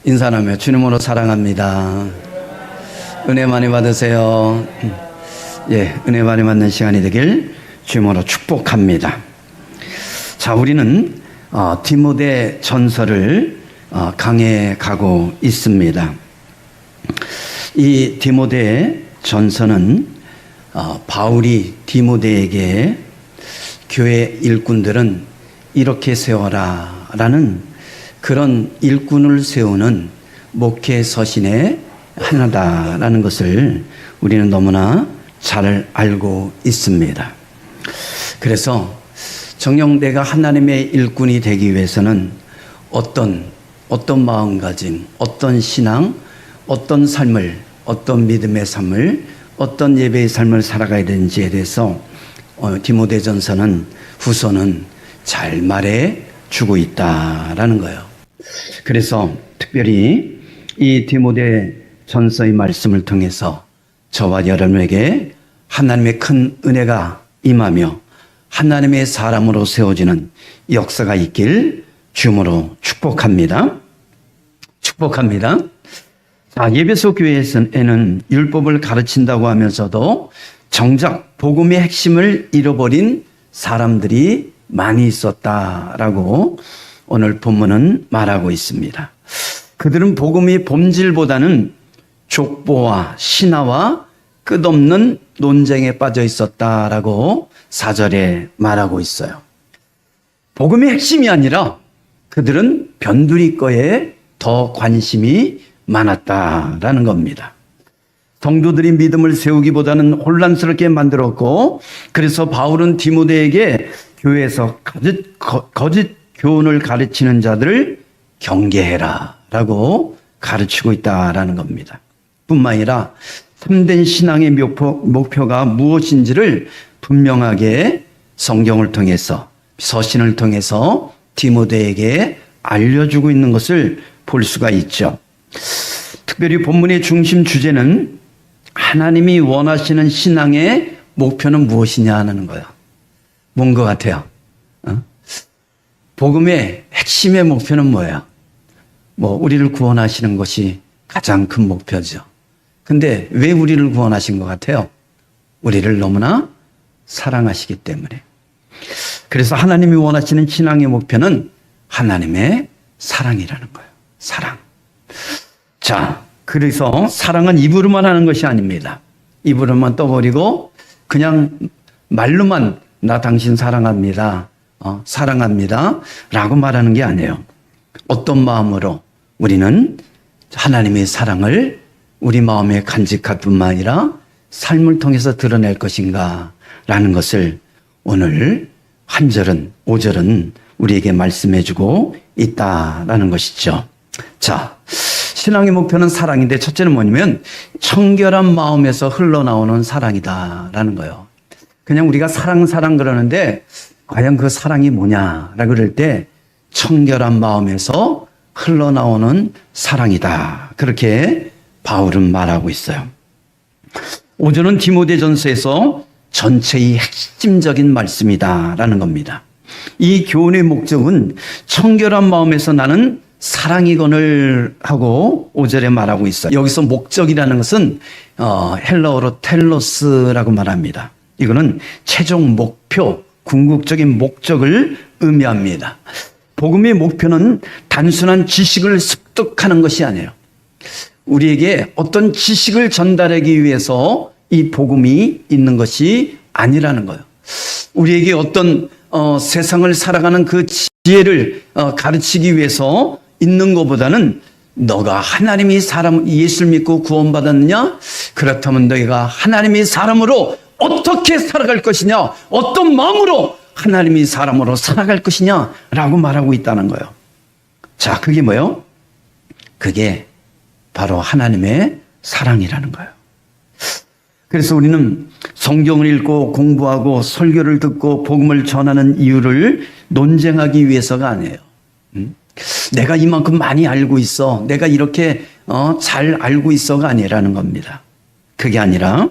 인사하며 주님으로 사랑합니다. 은혜 많이 받으세요. 은혜 많이 받는 시간이 되길 주님으로 축복합니다. 자, 우리는 디모데 전서를 강해 가고 있습니다. 이 디모데 전서는 바울이 디모데에게 교회 일꾼들은 이렇게 세워라 라는 그런 일꾼을 세우는 목회 서신의 하나다라는 것을 우리는 너무나 잘 알고 있습니다. 그래서 정녕 내가 하나님의 일꾼이 되기 위해서는 어떤 마음가짐, 어떤 신앙, 어떤 삶을, 어떤 믿음의 삶을, 어떤 예배의 삶을 살아가야 되는지에 대해서 디모데전서는 후서는 잘 말해 주고 있다라는 거예요. 그래서 특별히 이 디모데 전서의 말씀을 통해서 저와 여러분에게 하나님의 큰 은혜가 임하며 하나님의 사람으로 세워지는 역사가 있길 주님으로 축복합니다. 축복합니다. 자, 예배소 교회에는 율법을 가르친다고 하면서도 정작 복음의 핵심을 잃어버린 사람들이 많이 있었다라고 오늘 본문은 말하고 있습니다. 그들은 복음의 본질보다는 족보와 신화와 끝없는 논쟁에 빠져 있었다라고 4절에 말하고 있어요. 복음의 핵심이 아니라 그들은 변두리 거에 더 관심이 많았다라는 겁니다. 성도들이 믿음을 세우기보다는 혼란스럽게 만들었고, 그래서 바울은 디모데에게 교회에서 거짓 교훈을 가르치는 자들을 경계해라 라고 가르치고 있다라는 겁니다. 뿐만 아니라 참된 신앙의 목표가 무엇인지를 분명하게 성경을 통해서, 서신을 통해서 디모데에게 알려주고 있는 것을 볼 수가 있죠. 특별히 본문의 중심 주제는 하나님이 원하시는 신앙의 목표는 무엇이냐 하는 거예요. 뭔 것 같아요? 복음의 핵심의 목표는 뭐예요? 우리를 구원하시는 것이 가장 큰 목표죠. 근데 왜 우리를 구원하신 것 같아요? 우리를 너무나 사랑하시기 때문에. 그래서 하나님이 원하시는 신앙의 목표는 하나님의 사랑이라는 거예요. 사랑. 자, 그래서 사랑은 입으로만 하는 것이 아닙니다. 입으로만 떠버리고 그냥 말로만 나 당신 사랑합니다. 사랑합니다. 라고 말하는 게 아니에요. 어떤 마음으로 우리는 하나님의 사랑을 우리 마음에 간직할 뿐만 아니라 삶을 통해서 드러낼 것인가 라는 것을 오늘 한 절은, 5절은 우리에게 말씀해 주고 있다라는 것이죠. 자, 신앙의 목표는 사랑인데 첫째는 뭐냐면 청결한 마음에서 흘러나오는 사랑이다라는 거예요. 그냥 우리가 사랑 그러는데 과연 그 사랑이 뭐냐라고 그럴 때 청결한 마음에서 흘러나오는 사랑이다. 그렇게 바울은 말하고 있어요. 5절은 디모데전서에서 전체의 핵심적인 말씀이다라는 겁니다. 이 교훈의 목적은 청결한 마음에서 나는 사랑이건을 하고 5절에 말하고 있어요. 여기서 목적이라는 것은 헬라어로 텔로스라고 말합니다. 이거는 최종 목표, 궁극적인 목적을 의미합니다. 복음의 목표는 단순한 지식을 습득하는 것이 아니에요. 우리에게 어떤 지식을 전달하기 위해서 이 복음이 있는 것이 아니라는 거예요. 우리에게 어떤 세상을 살아가는 그 지혜를 가르치기 위해서 있는 것보다는 너가 하나님이 예수를 믿고 구원받았느냐? 그렇다면 너희가 하나님이 사람으로 어떻게 살아갈 것이냐? 어떤 마음으로 하나님이 사람으로 살아갈 것이냐? 라고 말하고 있다는 거예요. 자, 그게 뭐예요? 그게 바로 하나님의 사랑이라는 거예요. 그래서 우리는 성경을 읽고 공부하고 설교를 듣고 복음을 전하는 이유를 논쟁하기 위해서가 아니에요. 내가 이만큼 많이 알고 있어. 내가 이렇게 잘 알고 있어가 아니라는 겁니다. 그게 아니라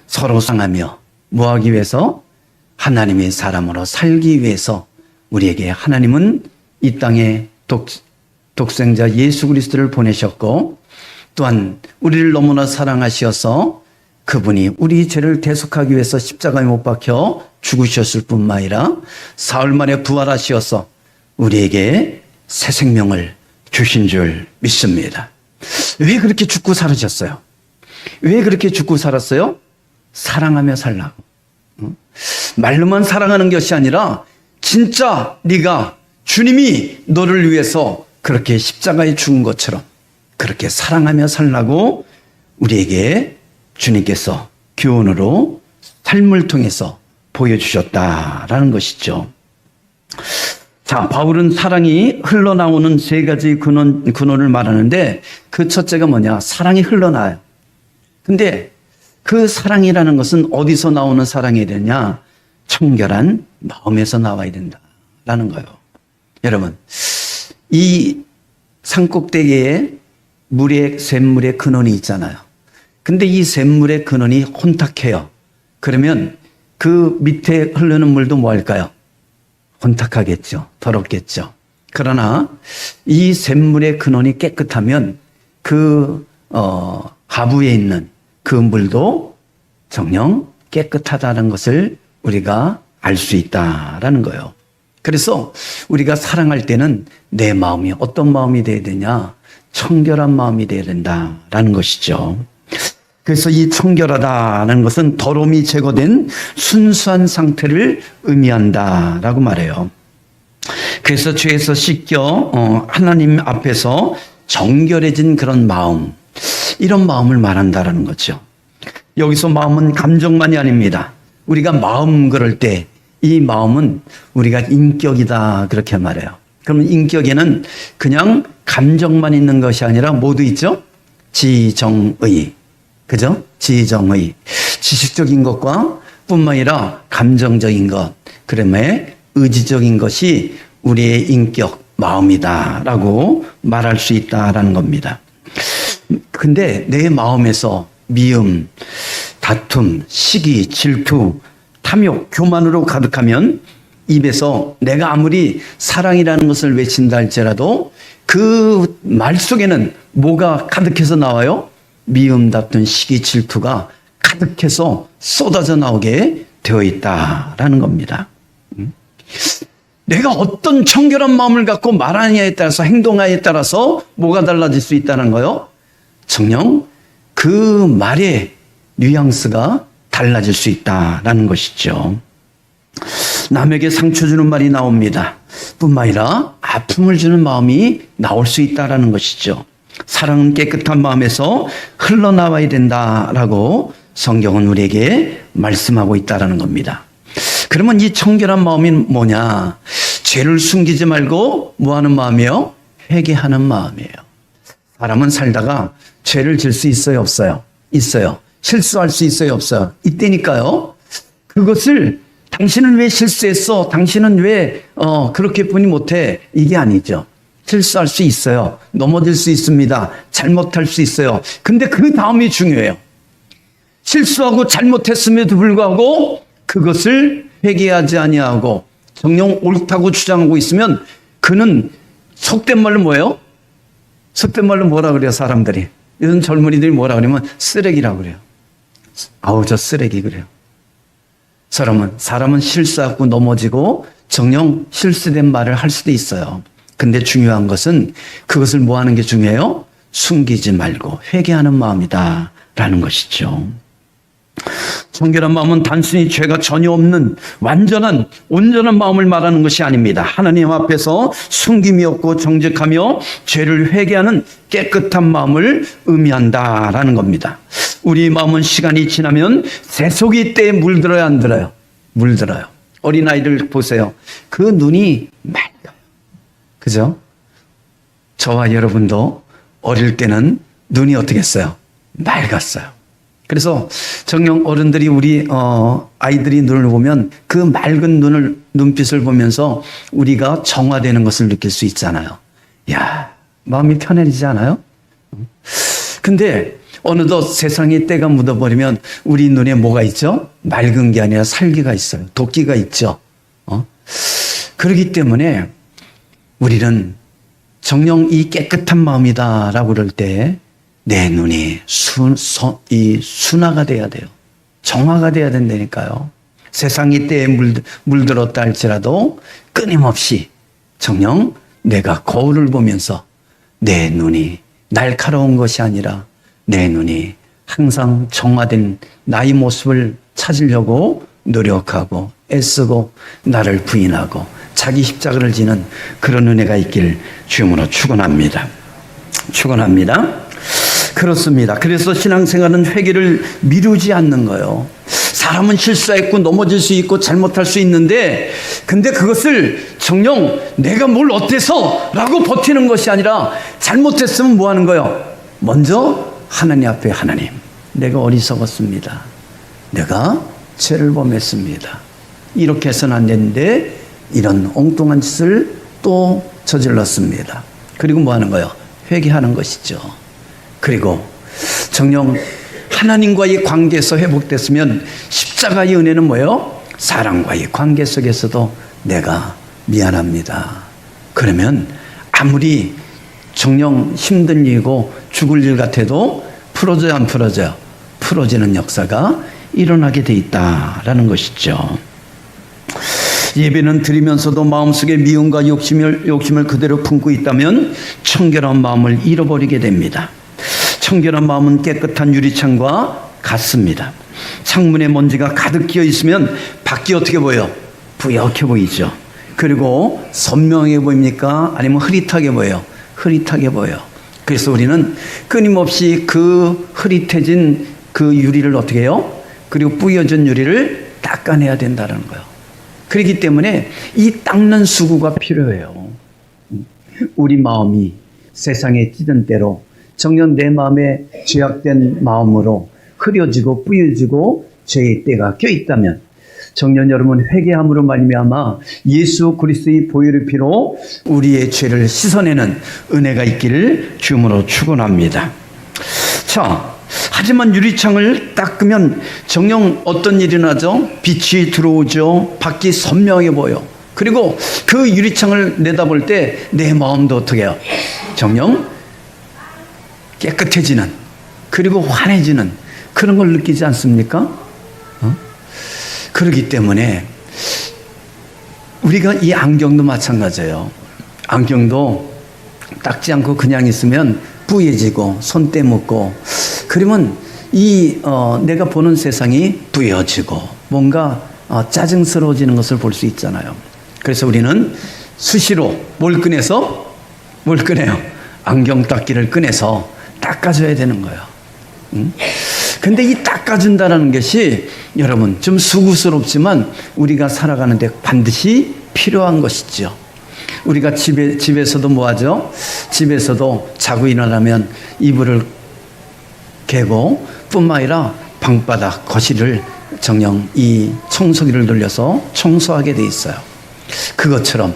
서로 상하며 뭐 하기 위해서? 하나님의 사람으로 살기 위해서 우리에게 하나님은 이 땅에 독생자 예수 그리스도를 보내셨고 또한 우리를 너무나 사랑하시어서 그분이 우리 죄를 대속하기 위해서 십자가에 못 박혀 죽으셨을 뿐만 아니라 사흘 만에 부활하시어서 우리에게 새 생명을 주신 줄 믿습니다. 왜 그렇게 죽고 살으셨어요? 왜 그렇게 죽고 살았어요? 사랑하며 살라고. 말로만 사랑하는 것이 아니라 진짜 네가 주님이 너를 위해서 그렇게 십자가에 죽은 것처럼 그렇게 사랑하며 살라고 우리에게 주님께서 교훈으로 삶을 통해서 보여주셨다라는 것이죠. 자, 바울은 사랑이 흘러나오는 세 가지 근원을 말하는데 그 첫째가 뭐냐? 사랑이 흘러나와요. 근데 그 사랑이라는 것은 어디서 나오는 사랑이 되냐? 청결한 마음에서 나와야 된다라는 거예요. 여러분, 이 산꼭대기에 샘물의 근원이 있잖아요. 근데 이 샘물의 근원이 혼탁해요. 그러면 그 밑에 흐르는 물도 뭐 할까요? 혼탁하겠죠. 더럽겠죠. 그러나 이 샘물의 근원이 깨끗하면 그 하부에 있는 그 물도 정녕 깨끗하다는 것을 우리가 알 수 있다라는 거예요. 그래서 우리가 사랑할 때는 내 마음이 어떤 마음이 되어야 되냐? 청결한 마음이 되어야 된다라는 것이죠. 그래서 이 청결하다는 것은 더러움이 제거된 순수한 상태를 의미한다라고 말해요. 그래서 죄에서 씻겨 하나님 앞에서 정결해진 그런 마음, 이런 마음을 말한다라는 거죠. 여기서 마음은 감정만이 아닙니다. 우리가 마음 그럴 때 이 마음은 우리가 인격이다 그렇게 말해요. 그러면 인격에는 그냥 감정만 있는 것이 아니라 모두 있죠? 지정의. 그죠? 지정의. 지식적인 것과 뿐만 아니라 감정적인 것, 그다음에 의지적인 것이 우리의 인격, 마음이다라고 말할 수 있다라는 겁니다. 근데 내 마음에서 미움, 다툼, 시기, 질투, 탐욕, 교만으로 가득하면 입에서 내가 아무리 사랑이라는 것을 외친다 할지라도 그 말 속에는 뭐가 가득해서 나와요? 미움, 다툼, 시기, 질투가 가득해서 쏟아져 나오게 되어 있다라는 겁니다. 내가 어떤 청결한 마음을 갖고 말하느냐에 따라서 행동하냐에 따라서 뭐가 달라질 수 있다는 거요? 정녕 그 말의 뉘앙스가 달라질 수 있다라는 것이죠. 남에게 상처 주는 말이 나옵니다. 뿐만 아니라 아픔을 주는 마음이 나올 수 있다라는 것이죠. 사랑은 깨끗한 마음에서 흘러나와야 된다라고 성경은 우리에게 말씀하고 있다라는 겁니다. 그러면 이 청결한 마음이 뭐냐? 죄를 숨기지 말고 뭐 하는 마음이에요? 회개하는 마음이에요. 사람은 살다가 죄를 질 수 있어요, 없어요? 있어요. 실수할 수 있어요, 없어요? 이때니까요. 그것을 당신은 왜 실수했어? 당신은 왜 그렇게 뿐이 못해? 이게 아니죠. 실수할 수 있어요. 넘어질 수 있습니다. 잘못할 수 있어요. 근데 그 다음이 중요해요. 실수하고 잘못했음에도 불구하고 그것을 회개하지 아니하고 정녕 옳다고 주장하고 있으면 그는 속된 말로 뭐예요? 속된 말로 뭐라 그래요, 사람들이? 요즘 젊은이들이 뭐라 그러면 쓰레기라고 그래요. 아우, 저 쓰레기 그래요. 사람은 실수하고 넘어지고 정녕 실수된 말을 할 수도 있어요. 근데 중요한 것은 그것을 뭐 하는 게 중요해요? 숨기지 말고 회개하는 마음이다 라는 것이죠. 청결한 마음은 단순히 죄가 전혀 없는 완전한 온전한 마음을 말하는 것이 아닙니다. 하나님 앞에서 숨김이 없고 정직하며 죄를 회개하는 깨끗한 마음을 의미한다라는 겁니다. 우리 마음은 시간이 지나면 새속이 때에 물들어야 안 들어요? 물들어요. 어린아이를 보세요. 그 눈이 맑아요. 그죠? 저와 여러분도 어릴 때는 눈이 어떻게 했어요? 맑았어요. 그래서 정녕 어른들이 우리 아이들이 눈을 보면 그 맑은 눈빛을 보면서 우리가 정화되는 것을 느낄 수 있잖아요. 야, 마음이 편해지지 않아요? 근데 어느덧 세상의 때가 묻어버리면 우리 눈에 뭐가 있죠? 맑은 게 아니라 살기가 있어요. 도끼가 있죠. 그렇기 때문에 우리는 정녕 이 깨끗한 마음이다라고 그럴 때 내 눈이 순화가 돼야 돼요. 정화가 돼야 된다니까요. 세상이 때에 물들었다 할지라도 끊임없이 정녕 내가 거울을 보면서 내 눈이 날카로운 것이 아니라 내 눈이 항상 정화된 나의 모습을 찾으려고 노력하고 애쓰고 나를 부인하고 자기 십자가를 지는 그런 은혜가 있길 주님으로 축원합니다. 축원합니다. 그렇습니다. 그래서 신앙생활은 회개를 미루지 않는 거예요. 사람은 실수했고 넘어질 수 있고 잘못할 수 있는데 근데 그것을 정녕 내가 뭘 어때서 라고 버티는 것이 아니라 잘못했으면 뭐 하는 거예요? 먼저 하나님 앞에 하나님 내가 어리석었습니다. 내가 죄를 범했습니다. 이렇게 해서는 안 되는데 이런 엉뚱한 짓을 또 저질렀습니다. 그리고 뭐 하는 거예요? 회개하는 것이죠. 그리고 정녕 하나님과의 관계에서 회복됐으면 십자가의 은혜는 뭐예요? 사랑과의 관계 속에서도 내가 미안합니다. 그러면 아무리 정녕 힘든 일이고 죽을 일 같아도 풀어져요, 안 풀어져요? 풀어지는 역사가 일어나게 돼 있다라는 것이죠. 예배는 드리면서도 마음속에 미움과 욕심을 그대로 품고 있다면 청결한 마음을 잃어버리게 됩니다. 청결한 마음은 깨끗한 유리창과 같습니다. 창문에 먼지가 가득 끼어 있으면 밖이 어떻게 보여요? 뿌옇게 보이죠. 그리고 선명해 보입니까? 아니면 흐릿하게 보여요? 흐릿하게 보여요. 그래서 우리는 끊임없이 그 흐릿해진 그 유리를 어떻게 해요? 그리고 뿌여진 유리를 닦아내야 된다는 거예요. 그렇기 때문에 이 닦는 수고가 필요해요. 우리 마음이 세상에 찌든 때로 정녕 내 마음에 죄악된 마음으로 흐려지고 뿌여지고 죄의 때가 껴있다면 정녕 여러분 회개함으로 말미암아 예수 그리스도의 보혈의 피로 우리의 죄를 씻어내는 은혜가 있기를 주님으로 축원합니다. 자, 하지만 유리창을 닦으면 정녕 어떤 일이 나죠? 빛이 들어오죠. 밖이 선명해 보여. 그리고 그 유리창을 내다볼 때 내 마음도 어떻게 해요? 정녕 깨끗해지는 그리고 환해지는 그런 걸 느끼지 않습니까? 그렇기 때문에 우리가 이 안경도 마찬가지예요. 안경도 닦지 않고 그냥 있으면 뿌얘지고 손때 묻고 그러면 내가 보는 세상이 부여지고 뭔가 짜증스러워지는 것을 볼 수 있잖아요. 그래서 우리는 수시로 뭘 꺼내서? 뭘 꺼내요? 안경 닦기를 꺼내서 닦아줘야 되는 거예요. 근데 이 닦아준다는 것이 여러분 좀 수고스럽지만 우리가 살아가는데 반드시 필요한 것이죠. 우리가 집에서도 뭐 하죠? 집에서도 자고 일어나면 이불을 개고 뿐만 아니라 방바닥, 거실을 정녕 이 청소기를 돌려서 청소하게 돼 있어요. 그것처럼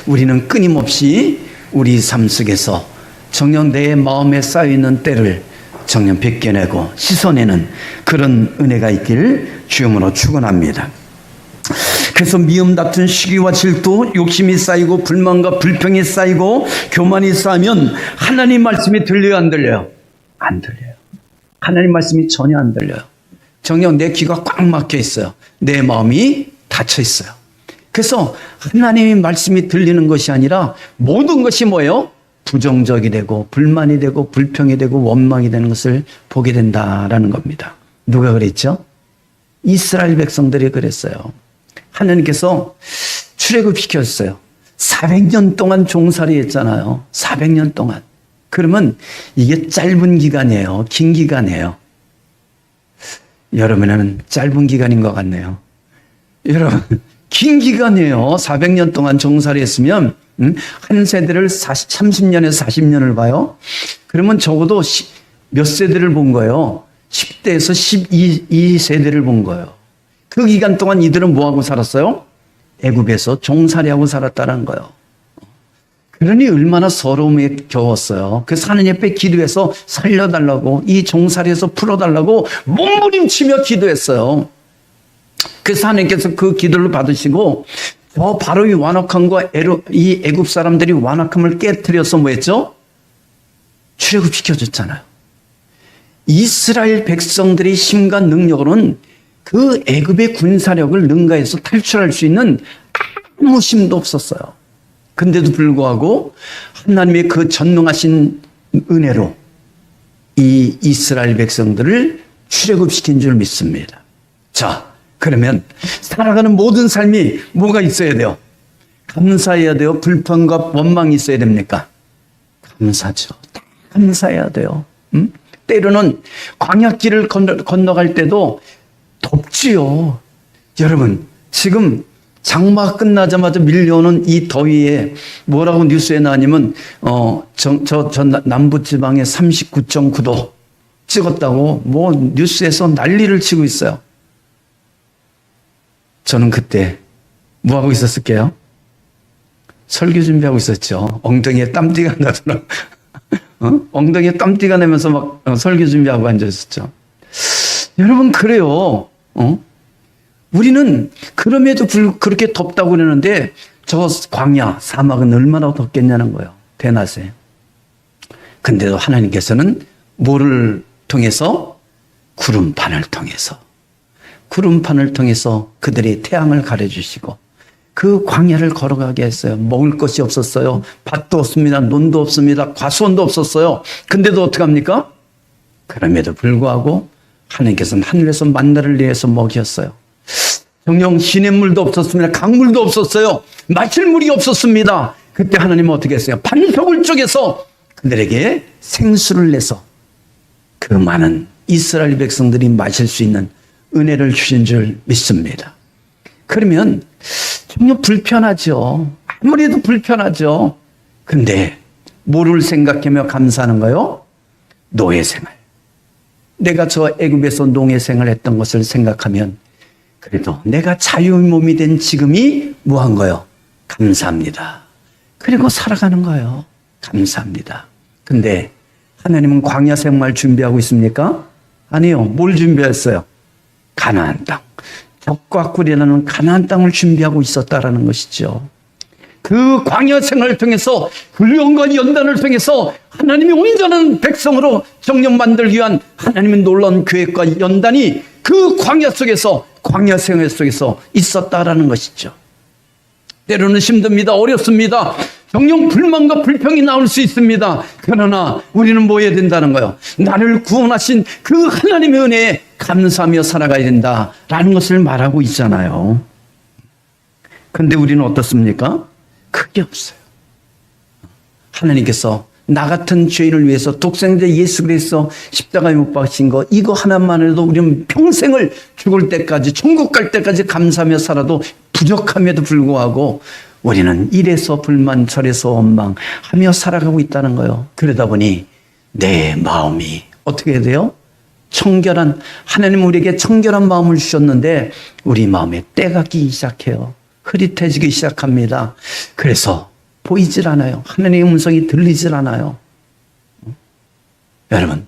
우리는 끊임없이 우리 삶 속에서 정녕 내 마음에 쌓여있는 때를 정녕 벗겨내고 씻어내는 그런 은혜가 있기를 주님으로 축원합니다. 그래서 미움, 다툼, 시기와 질투, 욕심이 쌓이고 불만과 불평이 쌓이고 교만이 쌓이면 하나님 말씀이 들려요, 안 들려요? 안 들려요. 하나님 말씀이 전혀 안 들려요. 정녕 내 귀가 꽉 막혀 있어요. 내 마음이 닫혀 있어요. 그래서 하나님의 말씀이 들리는 것이 아니라 모든 것이 뭐예요? 부정적이 되고 불만이 되고 불평이 되고 원망이 되는 것을 보게 된다라는 겁니다. 누가 그랬죠? 이스라엘 백성들이 그랬어요. 하나님께서 출애굽시켰어요. 400년 동안 종살이 했잖아요. 400년 동안. 그러면 이게 짧은 기간이에요? 긴 기간이에요? 여러분은 짧은 기간인 것 같네요. 여러분 긴 기간이에요. 400년 동안 종살이 했으면 한 세대를 30년에서 40년을 봐요. 그러면 적어도 몇 세대를 본 거예요? 10대에서 12세대를 본 거예요. 그 기간 동안 이들은 뭐하고 살았어요? 애굽에서 종살이하고 살았다는 거예요. 그러니 얼마나 서러움에 겨웠어요. 그래서 하나님 앞에 기도해서 살려달라고, 이 종살이에서 풀어달라고 몸부림치며 기도했어요. 그래서 하나님께서 그 기도를 받으시고 저 바로 이 완악함과 이 애굽 사람들이 완악함을 깨뜨려서 뭐 했죠? 출애굽시켜줬잖아요. 이스라엘 백성들의 힘과 능력으로는 그 애굽의 군사력을 능가해서 탈출할 수 있는 아무 힘도 없었어요. 근데도 불구하고 하나님의 그 전능하신 은혜로 이 이스라엘 백성들을 출애굽시킨 줄 믿습니다. 자, 그러면 살아가는 모든 삶이 뭐가 있어야 돼요? 감사해야 돼요? 불평과 원망이 있어야 됩니까? 감사죠. 감사해야 돼요. 때로는 광야길을 건너갈 때도 덥지요. 여러분, 지금 장마가 끝나자마자 밀려오는 이 더위에 뭐라고 뉴스에 나왔냐면, 저 남부지방에 39.9도 찍었다고 뭐 뉴스에서 난리를 치고 있어요. 저는 그때 뭐 하고 있었을게요? 설교 준비하고 있었죠. 엉덩이에 땀띠가 나더라고요. 엉덩이에 땀띠가 나면서 막 설교 준비하고 앉아있었죠. 여러분, 그래요. 우리는 그럼에도 그렇게 덥다고 그러는데 저 광야, 사막은 얼마나 덥겠냐는 거예요. 대낮에. 근데도 하나님께서는 뭐를 통해서? 구름판을 통해서 그들의 태양을 가려주시고 그 광야를 걸어가게 했어요. 먹을 것이 없었어요. 밭도 없습니다. 논도 없습니다. 과수원도 없었어요. 근데도 어떡합니까? 그럼에도 불구하고 하나님께서는 하늘에서 만나를 내려서 먹였어요. 정녕 시냇물도 없었습니다. 강물도 없었어요. 마실 물이 없었습니다. 그때 하나님은 어떻게 했어요? 반석을 쪼개서 그들에게 생수를 내서 그 많은 이스라엘 백성들이 마실 수 있는 은혜를 주신 줄 믿습니다. 그러면 정말 불편하죠. 아무래도 불편하죠. 근데 뭐를 생각하며 감사하는 거요? 노예 생활. 내가 저 애굽에서 농예 생활했던 것을 생각하면 그래도 내가 자유의 몸이 된 지금이 뭐한 거요? 감사합니다. 그리고 살아가는 거예요. 감사합니다. 근데 하나님은 광야 생활 준비하고 있습니까? 아니요. 뭘 준비했어요? 가나안 땅. 젖과 꿀이라는 가나안 땅을 준비하고 있었다라는 것이죠. 그 광야 생활을 통해서 훈련과 연단을 통해서 하나님이 온전한 백성으로 정령 만들기 위한 하나님의 놀라운 계획과 연단이 그 광야 속에서, 광야 생활 속에서 있었다라는 것이죠. 때로는 힘듭니다. 어렵습니다. 정녕 불만과 불평이 나올 수 있습니다. 그러나 우리는 뭐 해야 된다는 거예요? 나를 구원하신 그 하나님의 은혜에 감사하며 살아가야 된다라는 것을 말하고 있잖아요. 그런데 우리는 어떻습니까? 그게 없어요. 하나님께서 나 같은 죄인을 위해서 독생자 예수 그리스도 십자가에 못 박힌 거, 이거 하나만으로도 우리는 평생을 죽을 때까지, 천국 갈 때까지 감사하며 살아도 부족함에도 불구하고 우리는 이래서 불만 저래서 원망하며 살아가고 있다는 거예요. 그러다 보니 내 마음이 어떻게 해야 돼요? 청결한, 하나님 우리에게 청결한 마음을 주셨는데 우리 마음에 때가 끼기 시작해요. 흐릿해지기 시작합니다. 그래서 보이질 않아요. 하나님의 음성이 들리질 않아요. 여러분,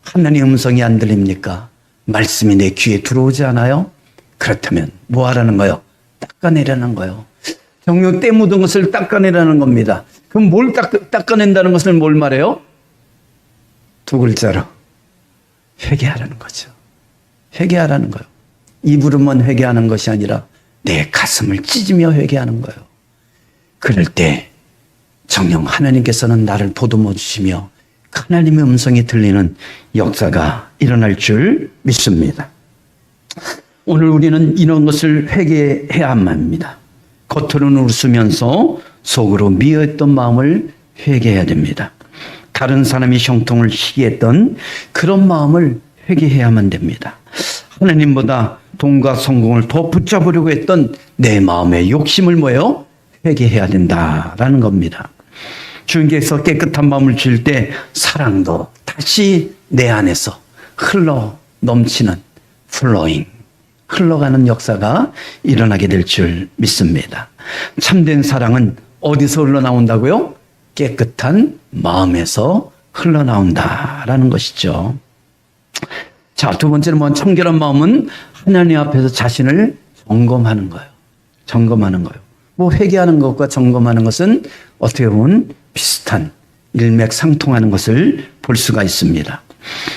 하나님의 음성이 안 들립니까? 말씀이 내 귀에 들어오지 않아요? 그렇다면 뭐 하라는 거예요? 닦아내라는 거예요. 정녕 때 묻은 것을 닦아내라는 겁니다. 그럼 뭘 닦아낸다는 것을 뭘 말해요? 두 글자로 회개하라는 거죠. 회개하라는 거예요. 입으로만 회개하는 것이 아니라 내 가슴을 찢으며 회개하는 거예요. 그럴 때 정녕 하나님께서는 나를 보듬어 주시며 하나님의 음성이 들리는 역사가 일어날 줄 믿습니다. 오늘 우리는 이런 것을 회개해야만 합니다. 겉으로는 웃으면서 속으로 미워했던 마음을 회개해야 됩니다. 다른 사람이 형통을 시기했던 그런 마음을 회개해야만 됩니다. 하나님보다 돈과 성공을 더 붙잡으려고 했던 내 마음의 욕심을 뭐예요? 회개해야 된다라는 겁니다. 주님께서 깨끗한 마음을 주실 때 사랑도 다시 내 안에서 흘러 넘치는 플로잉, 흘러가는 역사가 일어나게 될 줄 믿습니다. 참된 사랑은 어디서 흘러나온다고요? 깨끗한 마음에서 흘러나온다라는 것이죠. 자, 두 번째는 뭐 청결한 마음은 하나님 앞에서 자신을 점검하는 거예요. 점검하는 거예요. 뭐 회개하는 것과 점검하는 것은 어떻게 보면 비슷한 일맥상통하는 것을 볼 수가 있습니다.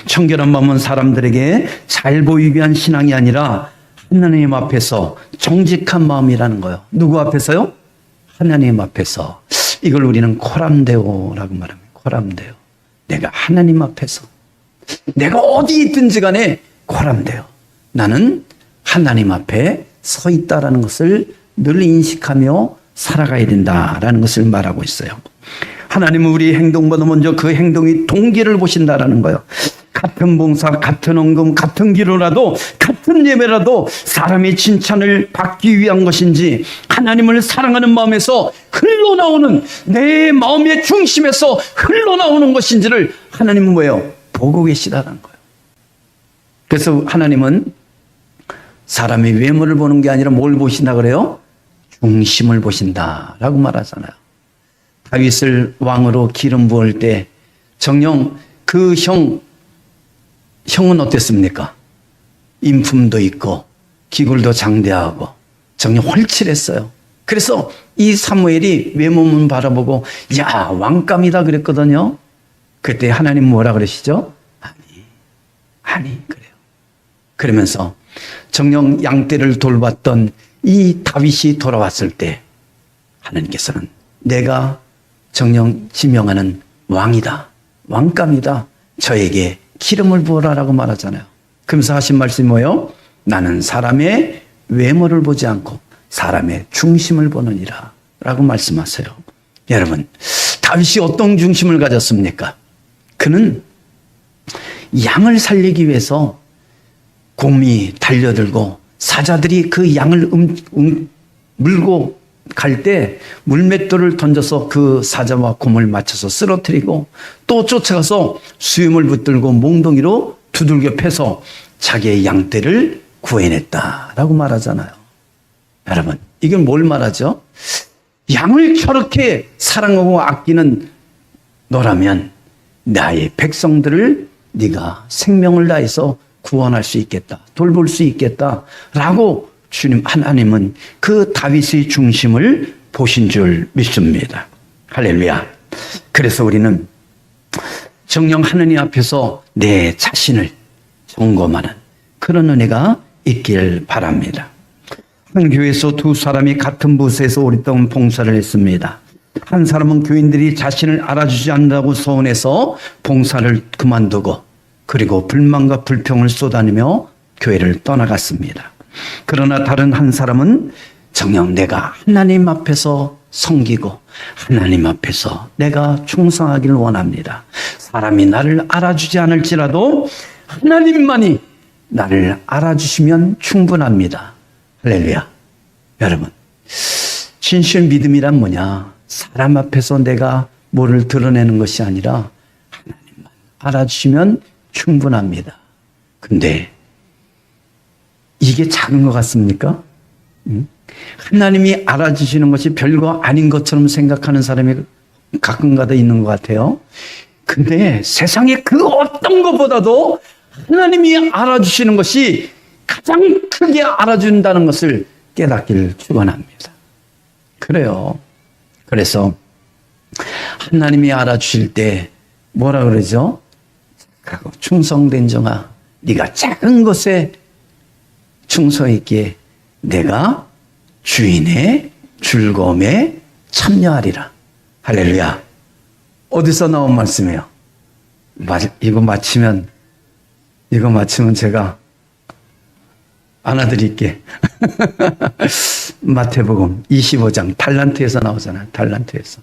청결한 마음은 사람들에게 잘 보이기 위한 신앙이 아니라 하나님 앞에서 정직한 마음이라는 거예요. 누구 앞에서요? 하나님 앞에서. 이걸 우리는 코람데오라고 말합니다. 코람데오. 내가 하나님 앞에서, 내가 어디 있든지 간에 코람데오. 나는 하나님 앞에 서 있다라는 것을 늘 인식하며 살아가야 된다라는 것을 말하고 있어요. 하나님은 우리 행동보다 먼저 그 행동의 동기를 보신다라는 거예요. 같은 봉사, 같은 헌금, 같은 기도라도, 같은 예배라도 사람의 칭찬을 받기 위한 것인지 하나님을 사랑하는 마음에서 흘러나오는 내 마음의 중심에서 흘러나오는 것인지를 하나님은 뭐예요? 보고 계시다는 거예요. 그래서 하나님은 사람의 외모를 보는 게 아니라 뭘 보신다 그래요? 중심을 보신다라고 말하잖아요. 다윗을 왕으로 기름 부을 때 정녕 그 형은 어땠습니까? 인품도 있고 기굴도 장대하고 정녕 훤칠했어요. 그래서 이 사무엘이 외모만 바라보고 야 왕감이다 그랬거든요. 그때 하나님 뭐라 그러시죠? 아니 그래요. 그러면서 정녕 양떼를 돌봤던 이 다윗이 돌아왔을 때 하나님께서는 내가 정녕 지명하는 왕이다, 왕감이다, 저에게 기름을 부어라라고 말하잖아요. 그러면서 하신 말씀이 뭐예요? 나는 사람의 외모를 보지 않고 사람의 중심을 보느니라 라고 말씀하세요. 여러분, 다윗이 어떤 중심을 가졌습니까? 그는 양을 살리기 위해서 곰이 달려들고 사자들이 그 양을 물고 갈 때 물맷돌을 던져서 그 사자와 곰을 맞춰서 쓰러뜨리고 또 쫓아가서 수염을 붙들고 몽둥이로 두들겨 패서 자기의 양떼를 구해냈다라고 말하잖아요. 여러분, 이건 뭘 말하죠? 양을 저렇게 사랑하고 아끼는 너라면 나의 백성들을 네가 생명을 다해서 구원할 수 있겠다, 돌볼 수 있겠다라고 주님 하나님은 그 다윗의 중심을 보신 줄 믿습니다. 할렐루야. 그래서 우리는 정녕 하나님 앞에서 내 자신을 점검하는 그런 은혜가 있길 바랍니다. 한 교회에서 두 사람이 같은 부서에서 오랫동안 봉사를 했습니다. 한 사람은 교인들이 자신을 알아주지 않는다고 서운해서 봉사를 그만두고 그리고 불만과 불평을 쏟아내며 교회를 떠나갔습니다. 그러나 다른 한 사람은 정녕 내가 하나님 앞에서 섬기고 하나님 앞에서 내가 충성하기를 원합니다. 사람이 나를 알아주지 않을지라도 하나님만이 나를 알아주시면 충분합니다. 할렐루야. 여러분, 진실 믿음이란 뭐냐? 사람 앞에서 내가 뭐를 드러내는 것이 아니라 하나님만 알아주시면 충분합니다. 근데 이게 작은 것 같습니까? 하나님이 알아주시는 것이 별거 아닌 것처럼 생각하는 사람이 가끔가다 있는 것 같아요. 근데 세상에 그 어떤 것보다도 하나님이 알아주시는 것이 가장 크게 알아준다는 것을 깨닫기를 축원합니다. 그래요. 그래서 하나님이 알아주실 때 뭐라 그러죠? 충성된 종아, 네가 작은 것에 충성했기에 내가 주인의 즐거움에 참여하리라. 할렐루야. 어디서 나온 말씀이에요? 이거 마치면 제가 안아드릴게. 마태복음 25장 달란트에서 나오잖아요. 달란트에서.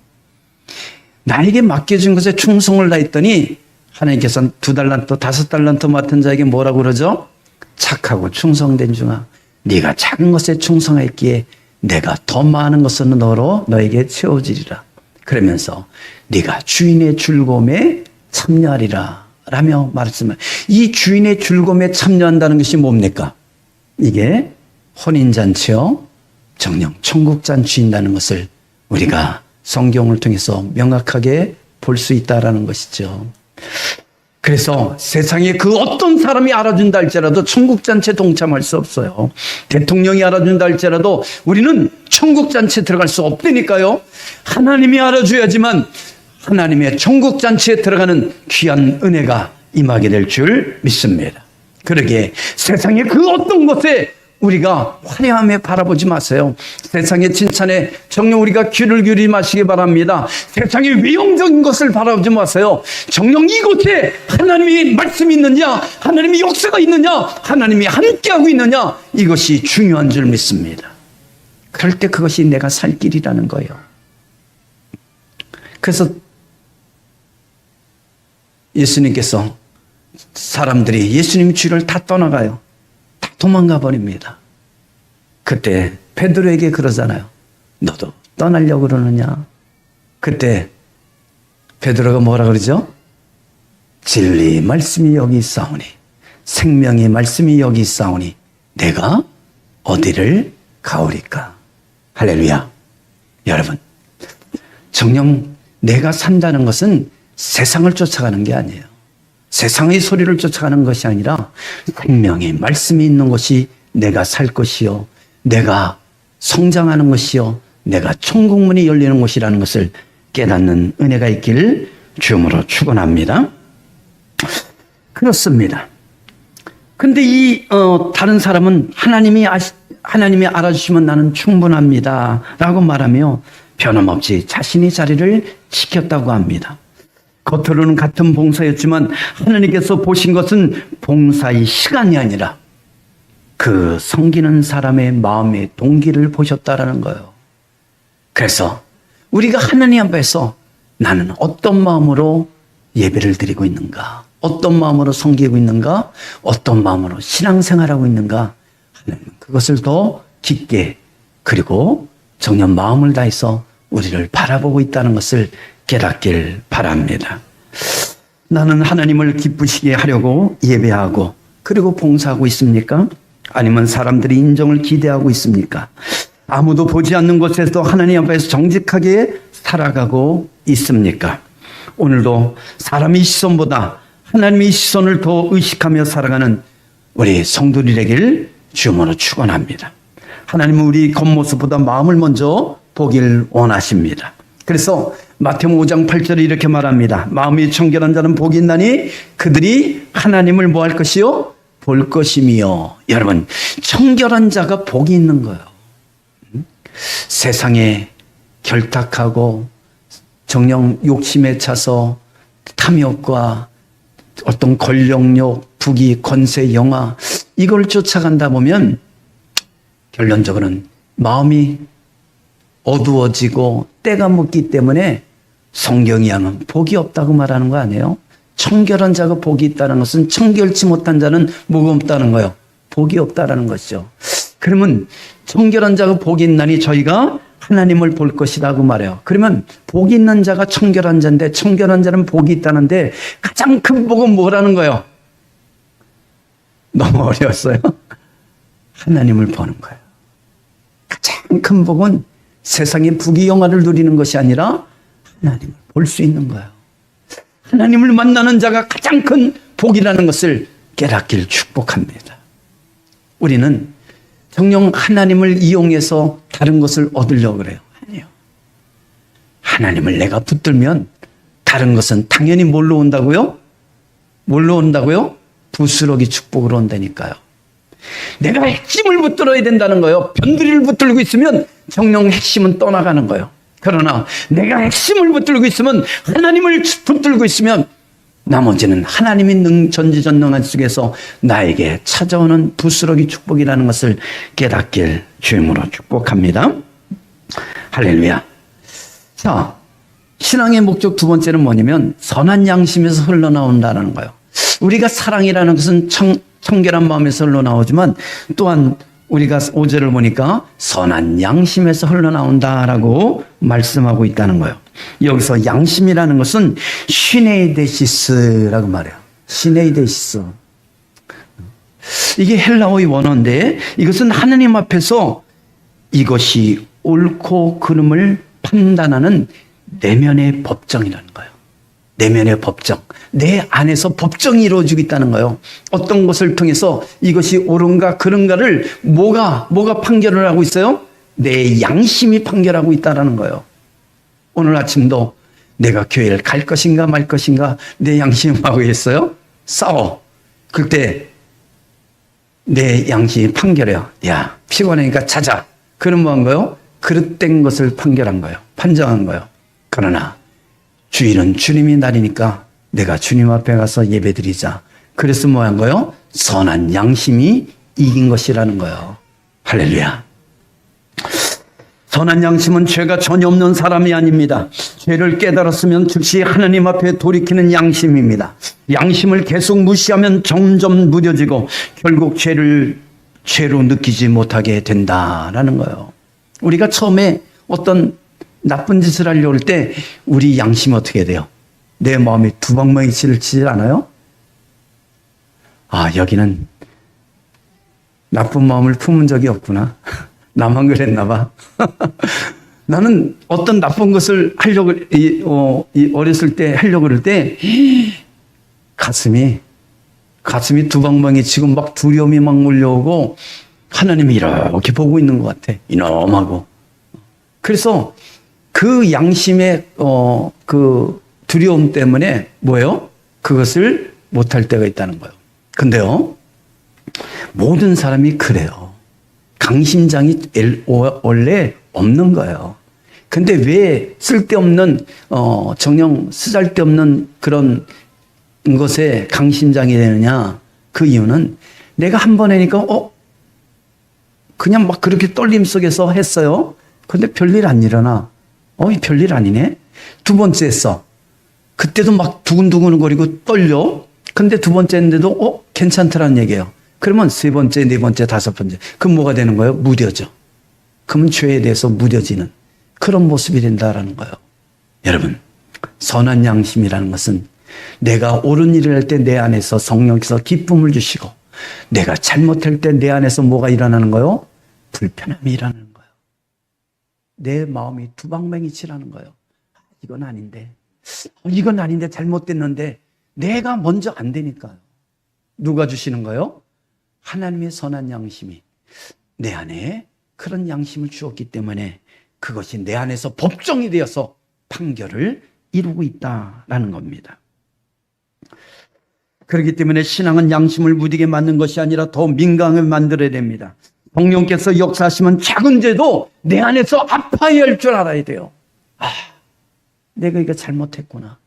나에게 맡겨진 것에 충성을 다했더니 하나님께서는 2달란트, 5달란트 맡은 자에게 뭐라고 그러죠? 착하고 충성된 중아, 네가 작은 것에 충성했기에 내가 더 많은 것을 너에게 채워지리라. 그러면서 네가 주인의 즐거움에 참여하리라 라며 말씀을. 이 주인의 즐거움에 참여한다는 것이 뭡니까? 이게 혼인잔치요, 정녕 천국잔치인다는 것을 우리가 성경을 통해서 명확하게 볼 수 있다라는 것이죠. 그래서 세상에 그 어떤 사람이 알아준다 할지라도 천국잔치에 동참할 수 없어요. 대통령이 알아준다 할지라도 우리는 천국잔치에 들어갈 수 없다니까요. 하나님이 알아줘야지만 하나님의 천국잔치에 들어가는 귀한 은혜가 임하게 될 줄 믿습니다. 그러기에 세상의 그 어떤 것에 우리가 화려함에 바라보지 마세요. 세상의 칭찬에 정녕 우리가 귀를 기울이지 마시기 바랍니다. 세상의 외형적인 것을 바라보지 마세요. 정녕 이곳에 하나님의 말씀이 있느냐, 하나님의 역사가 있느냐, 하나님이 함께하고 있느냐, 이것이 중요한 줄 믿습니다. 그럴 때 그것이 내가 살 길이라는 거예요. 그래서 예수님께서 사람들이 예수님 주를 다 떠나가요. 다 도망가 버립니다. 그때 베드로에게 그러잖아요. 너도 떠나려고 그러느냐? 그때 베드로가 뭐라 그러죠? 진리 말씀이 여기 있사오니, 생명의 말씀이 여기 있사오니 내가 어디를 가오리까? 할렐루야. 여러분, 정녕 내가 산다는 것은 세상을 쫓아가는 게 아니에요. 세상의 소리를 쫓아가는 것이 아니라 생명의 말씀이 있는 곳이 내가 살 것이요, 내가 성장하는 것이요, 내가 천국문이 열리는 곳이라는 것을 깨닫는 은혜가 있기를 주님으로 축원합니다. 그렇습니다. 근데 다른 사람은 하나님이 알아주시면 나는 충분합니다 라고 말하며 변함없이 자신의 자리를 지켰다고 합니다. 겉으로는 같은 봉사였지만 하나님께서 보신 것은 봉사의 시간이 아니라 그 섬기는 사람의 마음의 동기를 보셨다라는 거예요. 그래서 우리가 하나님 앞에서 나는 어떤 마음으로 예배를 드리고 있는가, 어떤 마음으로 섬기고 있는가, 어떤 마음으로 신앙생활하고 있는가, 하나님은 그것을 더 깊게 그리고 정녕 마음을 다해서 우리를 바라보고 있다는 것을 깨닫길 바랍니다. 나는 하나님을 기쁘시게 하려고 예배하고 그리고 봉사하고 있습니까? 아니면 사람들이 인정을 기대하고 있습니까? 아무도 보지 않는 곳에서도 하나님 앞에서 정직하게 살아가고 있습니까? 오늘도 사람의 시선보다 하나님의 시선을 더 의식하며 살아가는 우리 성도들 되길 주님으로 축원합니다. 하나님은 우리 겉모습보다 마음을 먼저 보길 원하십니다. 그래서 마태복음 5장 8절에 이렇게 말합니다. 마음이 청결한 자는 복이 있나니 그들이 하나님을 뭐 할 것이요? 볼 것이며. 여러분, 청결한 자가 복이 있는 거예요. 세상에 결탁하고 정녕 욕심에 차서 탐욕과 어떤 권력욕, 부귀, 권세, 영화 이걸 쫓아간다 보면 결론적으로는 마음이 어두워지고 때가 묻기 때문에 성경이 하면 복이 없다고 말하는 거 아니에요? 청결한 자가 복이 있다는 것은 청결치 못한 자는 뭐가 없다는 거예요? 복이 없다라는 것이죠. 그러면 청결한 자가 복이 있나니 저희가 하나님을 볼 것이라고 말해요. 그러면 복이 있는 자가 청결한 자인데 청결한 자는 복이 있다는데 가장 큰 복은 뭐라는 거예요? 너무 어려웠어요. 하나님을 보는 거예요. 가장 큰 복은 세상의 부귀 영화를 누리는 것이 아니라 하나님을 볼 수 있는 거예요. 하나님을 만나는 자가 가장 큰 복이라는 것을 깨닫길 축복합니다. 우리는 정녕 하나님을 이용해서 다른 것을 얻으려고 그래요. 아니에요. 하나님을 내가 붙들면 다른 것은 당연히 뭘로 온다고요? 뭘로 온다고요? 부스러기 축복으로 온다니까요. 내가 핵심을 붙들어야 된다는 거예요. 변두리를 붙들고 있으면 정녕 핵심은 떠나가는 거예요. 그러나 내가 핵심을 붙들고 있으면, 하나님을 붙들고 있으면 나머지는 하나님의 전지전능한 속에서 나에게 찾아오는 부스러기 축복이라는 것을 깨닫길 주임으로 축복합니다. 할렐루야. 자, 신앙의 목적 두 번째는 뭐냐면 선한 양심에서 흘러나온다는 거예요. 우리가 사랑이라는 것은 청결한 마음에서 흘러나오지만 또한 우리가 5절을 보니까 선한 양심에서 흘러나온다라고 말씀하고 있다는 거예요. 여기서 양심이라는 것은 시네이데시스라고 말해요. 시네이데시스. 이게 헬라어의 원어인데 이것은 하나님 앞에서 이것이 옳고 그름을 판단하는 내면의 법정이라는 거예요. 내면의 법정, 내 안에서 법정이 이루어지고 있다는 거예요. 어떤 것을 통해서 이것이 옳은가 그른가를 뭐가 판결을 하고 있어요? 내 양심이 판결하고 있다는 거예요. 오늘 아침도 내가 교회를 갈 것인가 말 것인가 내 양심하고 있어요. 싸워. 그때 내 양심이 판결해요. 야, 피곤하니까 자자. 그럼 뭐 한 거예요? 그릇된 것을 판결한 거예요. 판정한 거예요. 그러나 주일은 주님이 날이니까 내가 주님 앞에 가서 예배드리자. 그래서 뭐 한 거예요? 선한 양심이 이긴 것이라는 거예요. 할렐루야. 선한 양심은 죄가 전혀 없는 사람이 아닙니다. 죄를 깨달았으면 즉시 하나님 앞에 돌이키는 양심입니다. 양심을 계속 무시하면 점점 무뎌지고 결국 죄로 느끼지 못하게 된다라는 거예요. 우리가 처음에 어떤 나쁜 짓을 하려고 할 때 우리 양심이 어떻게 돼요? 내 마음이 두방망이치를 치지 않아요? 아, 여기는 나쁜 마음을 품은 적이 없구나. 나만 그랬나 봐. 나는 어떤 나쁜 것을 하려고, 어렸을 때 하려고 그럴 때 가슴이 두방망이 치고 막 두려움이 막 몰려오고 하나님이 이렇게 보고 있는 것 같아. 이놈하고. 그래서 그 양심의 그 두려움 때문에 뭐예요? 그것을 못할 때가 있다는 거예요. 근데요, 모든 사람이 그래요. 강심장이 원래 없는 거예요. 근데 왜 쓸데없는 정녕 쓰잘데없는 그런 것에 강심장이 되느냐? 그 이유는 내가 한 번 하니까 그냥 막 그렇게 떨림 속에서 했어요. 근데 별일 안 일어나. 별일 아니네. 두 번째 했어. 그때도 막 두근두근 거리고 떨려. 근데 두 번째 했는데도 괜찮더라는 얘기예요. 그러면 세 번째, 네 번째, 다섯 번째. 그럼 뭐가 되는 거예요? 무뎌져. 그러면 죄에 대해서 무뎌지는 그런 모습이 된다라는 거예요. 여러분, 선한 양심이라는 것은 내가 옳은 일을 할 때 내 안에서 성령께서 기쁨을 주시고 내가 잘못할 때 내 안에서 뭐가 일어나는 거예요? 불편함이 일어나는 거예요. 내 마음이 두방맹이 치라는 거예요. 이건 아닌데 잘못됐는데 내가 먼저 안 되니까요. 누가 주시는 거예요? 하나님의 선한 양심이 내 안에 그런 양심을 주었기 때문에 그것이 내 안에서 법정이 되어서 판결을 이루고 있다라는 겁니다. 그렇기 때문에 신앙은 양심을 무디게 만든 것이 아니라 더 민감하게 만들어야 됩니다. 성령께서 역사하시면 작은 죄도 내 안에서 아파야 할 줄 알아야 돼요. 내가 이거 잘못했구나.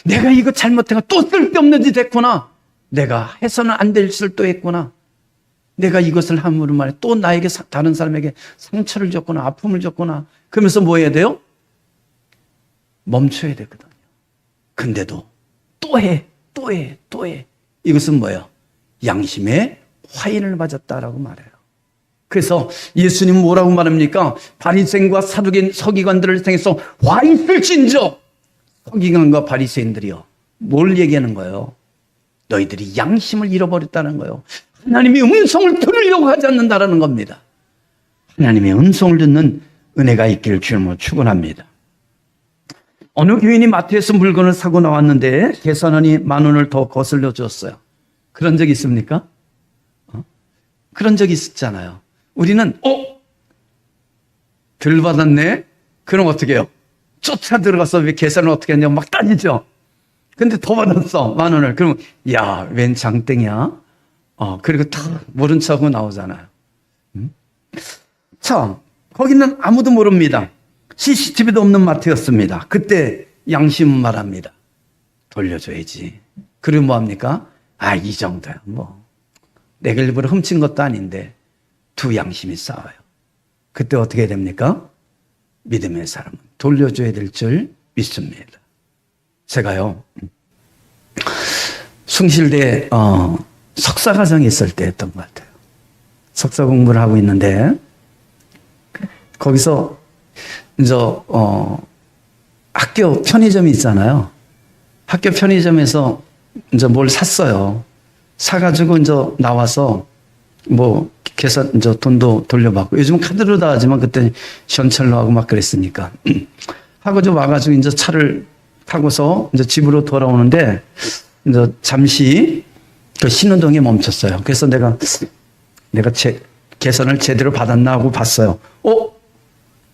내가 이거 잘못해가 또 쓸데없는 짓 했구나. 내가 해서는 안 될 짓을 또 했구나. 내가 이것을 함으로 말해 또 나에게 다른 사람에게 상처를 줬구나. 아픔을 줬구나. 그러면서 뭐 해야 돼요? 멈춰야 되거든요. 근데도 또 해. 이것은 뭐예요? 양심의 화인을 맞았다라고 말해요. 그래서 예수님 뭐라고 말합니까? 바리새인과 사두개인 서기관들을 통해서 화 있을진저. 서기관과 바리새인들이요. 뭘 얘기하는 거예요? 너희들이 양심을 잃어버렸다는 거예요. 하나님의 음성을 들으려고 하지 않는다라는 겁니다. 하나님의 음성을 듣는 은혜가 있기를 주님으로 축원합니다. 어느 교인이 마트에서 물건을 사고 나왔는데 계산원이 10,000원을 더 거슬려 줬어요. 그런 적 있습니까? 그런 적 있었잖아요. 우리는 덜 받았네? 그럼 어떻게 해요? 쫓아 들어가서 왜 계산을 어떻게 했냐고 막 따지죠. 근데 더 받았어, 10,000원을. 그러면 야, 웬 장땡이야? 그리고 다 모른 척하고 나오잖아요. 자, 거기는 아무도 모릅니다. CCTV도 없는 마트였습니다. 그때 양심은 말합니다. 돌려줘야지. 그리고 뭐합니까? 이 정도야. 내가 일부러 훔친 것도 아닌데 두 양심이 싸워요. 그때 어떻게 됩니까? 믿음의 사람은 돌려줘야 될 줄 믿습니다. 제가요, 숭실대 석사과정에 있을 때 했던 것 같아요. 석사 공부를 하고 있는데 거기서 이제 학교 편의점이 있잖아요. 학교 편의점에서 이제 뭘 샀어요. 사가지고 이제 나와서 계산 이제 돈도 돌려받고 요즘 카드로 다 하지만 그때 현찰로 하고 막 그랬으니까 하고 좀 와가지고 이제 차를 타고서 이제 집으로 돌아오는데 이제 잠시 그 신호등에 멈췄어요. 그래서 내가 계산을 제대로 받았나 하고 봤어요.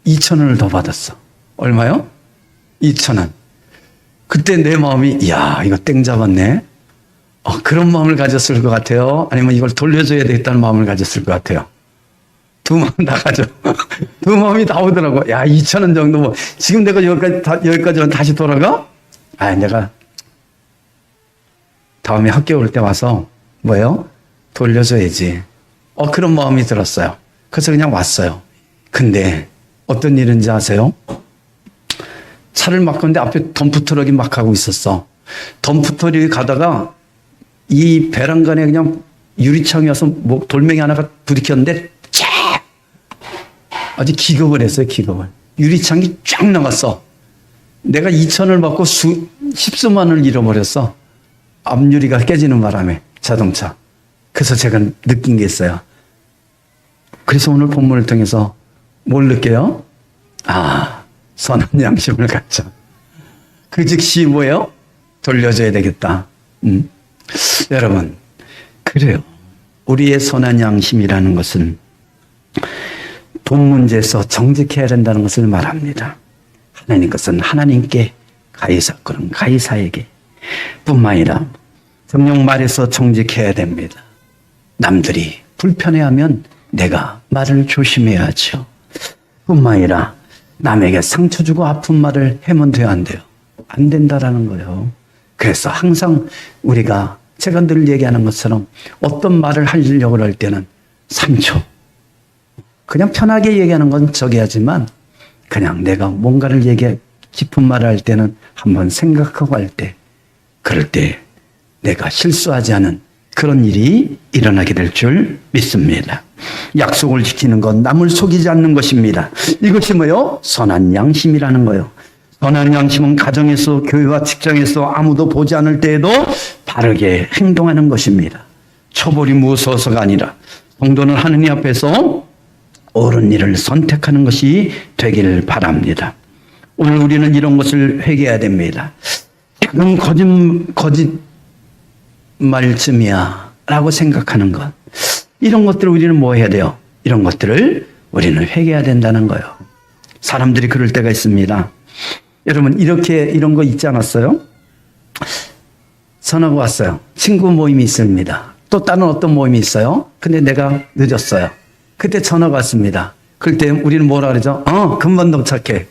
2,000원을 더 받았어. 얼마요? 2,000원. 그때 내 마음이 이야 이거 땡 잡았네. 그런 마음을 가졌을 것 같아요. 아니면 이걸 돌려줘야 되겠다는 마음을 가졌을 것 같아요. 두 마음 다 가져. 두 마음이 다 오더라고. 야 2,000원 정도 뭐 지금 내가 여기까지는 다시 돌아가? 내가 다음에 학교 올 때 와서 뭐예요? 돌려줘야지. 그런 마음이 들었어요. 그래서 그냥 왔어요. 근데 어떤 일인지 아세요? 차를 막 건데 앞에 덤프트럭이 막 가고 있었어. 덤프트럭이 가다가 이 베란간에 그냥 유리창이어서 돌멩이 하나가 부딪혔는데 쫙! 아주 기겁을 했어요, 기겁을. 유리창이 쫙 나갔어. 내가 2,000원을 받고 십수만을 잃어버렸어. 앞유리가 깨지는 바람에 자동차. 그래서 제가 느낀 게 있어요. 그래서 오늘 본문을 통해서 뭘 느껴요? 선한 양심을 갖자. 그 즉시 뭐예요? 돌려줘야 되겠다. 여러분, 그래요. 우리의 선한 양심이라는 것은 돈 문제에서 정직해야 된다는 것을 말합니다. 하나님 것은 하나님께, 가이사건은 가이사에게 뿐만 아니라 정녕 말해서 정직해야 됩니다. 남들이 불편해하면 내가 말을 조심해야죠. 뿐만 아니라 남에게 상처 주고 아픈 말을 하면 돼요, 안 돼요? 안 된다라는 거예요. 그래서 항상 우리가 제가 늘 얘기하는 것처럼 어떤 말을 하려고 할 때는 3초. 그냥 편하게 얘기하는 건 저기 하지만 그냥 내가 뭔가를 깊은 말을 할 때는 한번 생각하고 할 때, 그럴 때 내가 실수하지 않은 그런 일이 일어나게 될 줄 믿습니다. 약속을 지키는 건 남을 속이지 않는 것입니다. 이것이 뭐요? 선한 양심이라는 거예요. 선한 양심은 가정에서, 교회와 직장에서 아무도 보지 않을 때에도 바르게 행동하는 것입니다. 처벌이 무서워서가 아니라 성도는 하느님 앞에서 옳은 일을 선택하는 것이 되길 바랍니다. 오늘 우리는 이런 것을 회개해야 됩니다. 작은 거짓말쯤이야 라고 생각하는 것, 이런 것들을 우리는 뭐 해야 돼요? 이런 것들을 우리는 회개해야 된다는 거예요. 사람들이 그럴 때가 있습니다. 여러분 이런 거 있지 않았어요? 전화가 왔어요. 친구 모임이 있습니다. 또 다른 어떤 모임이 있어요. 근데 내가 늦었어요. 그때 전화가 왔습니다. 그럴 때 우리는 뭐라 그러죠? 금방 도착해.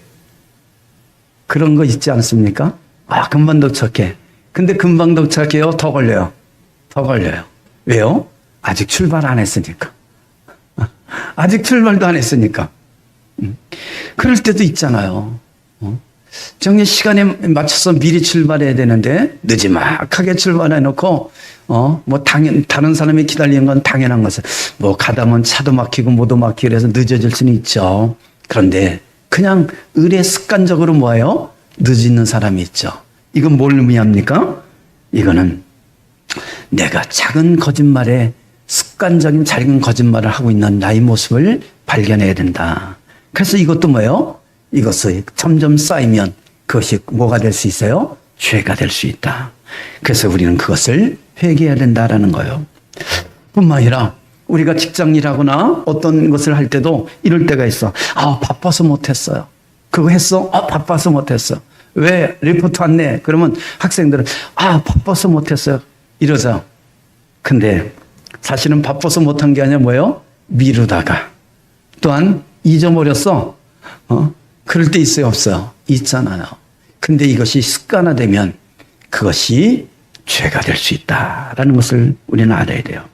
그런 거 있지 않습니까? 금방 도착해. 근데 금방 도착해요? 더 걸려요? 더 걸려요. 왜요? 아직 출발 안 했으니까. 아직 출발도 안 했으니까. 그럴 때도 있잖아요. 정말 시간에 맞춰서 미리 출발해야 되는데 늦지막하게 출발해 놓고 다른 사람이 기다리는 건 당연한 것을 가다 보면 차도 막히고 뭐도 막히고 그래서 늦어질 수는 있죠. 그런데 그냥 의례 습관적으로 뭐예요? 늦는 사람이 있죠. 이건 뭘 의미합니까? 이거는 내가 작은 거짓말에 습관적인 작은 거짓말을 하고 있는 나의 모습을 발견해야 된다. 그래서 이것도 뭐예요? 이것이 점점 쌓이면 그것이 뭐가 될 수 있어요? 죄가 될 수 있다. 그래서 우리는 그것을 회개해야 된다라는 거예요. 뿐만 아니라 우리가 직장 일하거나 어떤 것을 할 때도 이럴 때가 있어. 바빠서 못했어요. 그거 했어? 바빠서 못했어. 왜 리포트 안 내? 그러면 학생들은 바빠서 못했어요. 이러죠. 근데 사실은 바빠서 못한 게 아니라 뭐예요? 미루다가 또한 잊어버렸어. 그럴 때 있어요, 없어요? 있잖아요. 근데 이것이 습관화되면 그것이 죄가 될 수 있다라는 것을 우리는 알아야 돼요.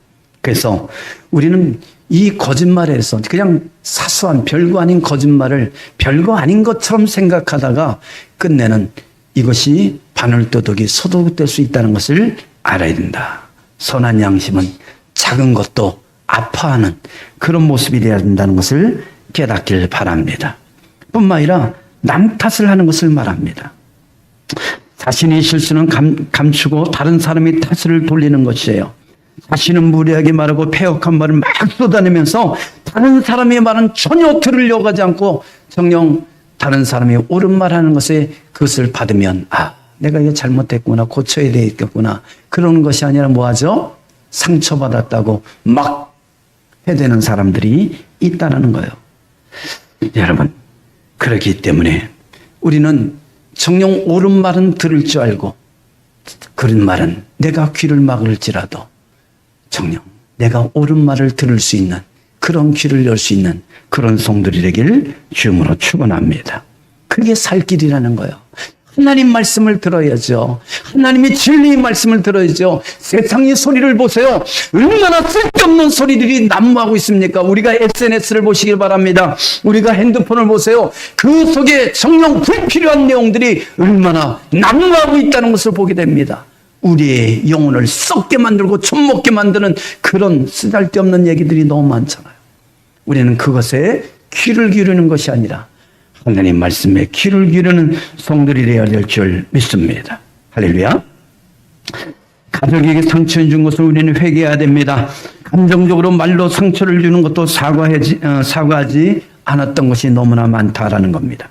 그래서 우리는 이 거짓말에서 그냥 사소한 별거 아닌 거짓말을 별거 아닌 것처럼 생각하다가 끝내는 이것이 바늘도둑이 소도둑 될 수 있다는 것을 알아야 된다. 선한 양심은 작은 것도 아파하는 그런 모습이 되어야 된다는 것을 깨닫길 바랍니다. 뿐만 아니라 남 탓을 하는 것을 말합니다. 자신의 실수는 감추고 다른 사람의 탓을 돌리는 것이에요. 자신은 무례하게 말하고 패역한 말을 막 쏟아내면서 다른 사람의 말은 전혀 들으려고 하지 않고 정녕 다른 사람이 옳은 말하는 것에 그것을 받으면 내가 이게 잘못됐구나, 고쳐야 되겠구나, 그러는 것이 아니라 뭐하죠? 상처받았다고 막 해대는 사람들이 있다는 거예요. 여러분, 그렇기 때문에 우리는 정녕 옳은 말은 들을 줄 알고, 그런 말은 내가 귀를 막을지라도 정녕 내가 옳은 말을 들을 수 있는, 그런 귀를 열 수 있는 그런 성도들이 되길 주님으로 축원합니다. 그게 살 길이라는 거예요. 하나님 말씀을 들어야죠. 하나님의 진리의 말씀을 들어야죠. 세상의 소리를 보세요. 얼마나 쓸데없는 소리들이 난무하고 있습니까? 우리가 SNS를 보시길 바랍니다. 우리가 핸드폰을 보세요. 그 속에 정녕 불필요한 내용들이 얼마나 난무하고 있다는 것을 보게 됩니다. 우리의 영혼을 썩게 만들고 젖먹게 만드는 그런 쓰잘데없는 얘기들이 너무 많잖아요. 우리는 그것에 귀를 기울이는 것이 아니라 하나님 말씀에 귀를 기울이는 성들이 되어야 될 줄 믿습니다. 할렐루야. 가족에게 상처를 준 것을 우리는 회개해야 됩니다. 감정적으로 말로 상처를 주는 것도 사과하지 않았던 것이 너무나 많다라는 겁니다.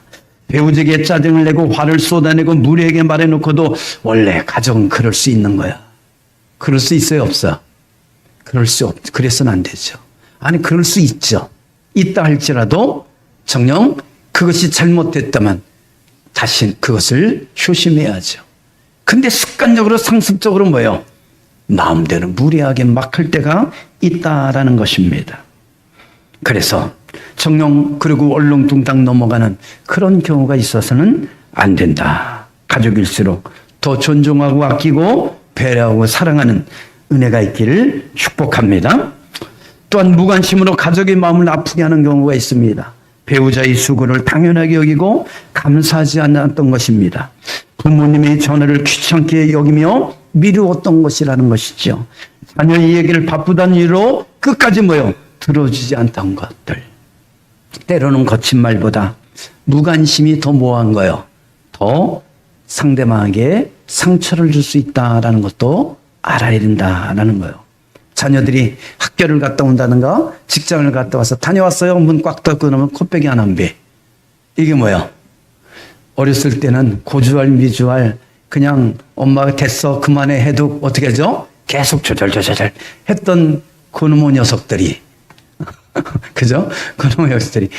배우자에게 짜증을 내고 화를 쏟아내고 무리에게 말해놓고도 원래 가족은 그럴 수 있는 거야. 그럴 수 있어요, 없어? 그래서는 안 되죠. 아니, 그럴 수 있죠. 있다 할지라도 정녕 그것이 잘못됐다면 다시 그것을 조심해야죠. 근데 습관적으로 상습적으로 뭐예요? 마음대로 무리하게 막 할 때가 있다라는 것입니다. 그래서 정녕 그리고 얼렁뚱땅 넘어가는 그런 경우가 있어서는 안 된다. 가족일수록 더 존중하고 아끼고 배려하고 사랑하는 은혜가 있기를 축복합니다. 또한 무관심으로 가족의 마음을 아프게 하는 경우가 있습니다. 배우자의 수고를 당연하게 여기고 감사하지 않았던 것입니다. 부모님의 전화를 귀찮게 여기며 미루었던 것이라는 것이죠. 자녀의 얘기를 바쁘다는 이유로 끝까지 들어주지 않던 것들. 때로는 거친 말보다 무관심이 더 뭐한 거예요? 더 상대방에게 상처를 줄 수 있다라는 것도 알아야 된다라는 거예요. 자녀들이 학교를 갔다 온다든가 직장을 갔다 와서 다녀왔어요. 문 꽉 닫고 그러면 코빼기 하나 안 배. 이게 뭐야? 어렸을 때는 고주할 미주할 그냥 엄마가 됐어 그만해 해도 어떻게 하죠? 계속 조절 했던 그놈의 녀석들이 그죠? 그놈의 녀석들이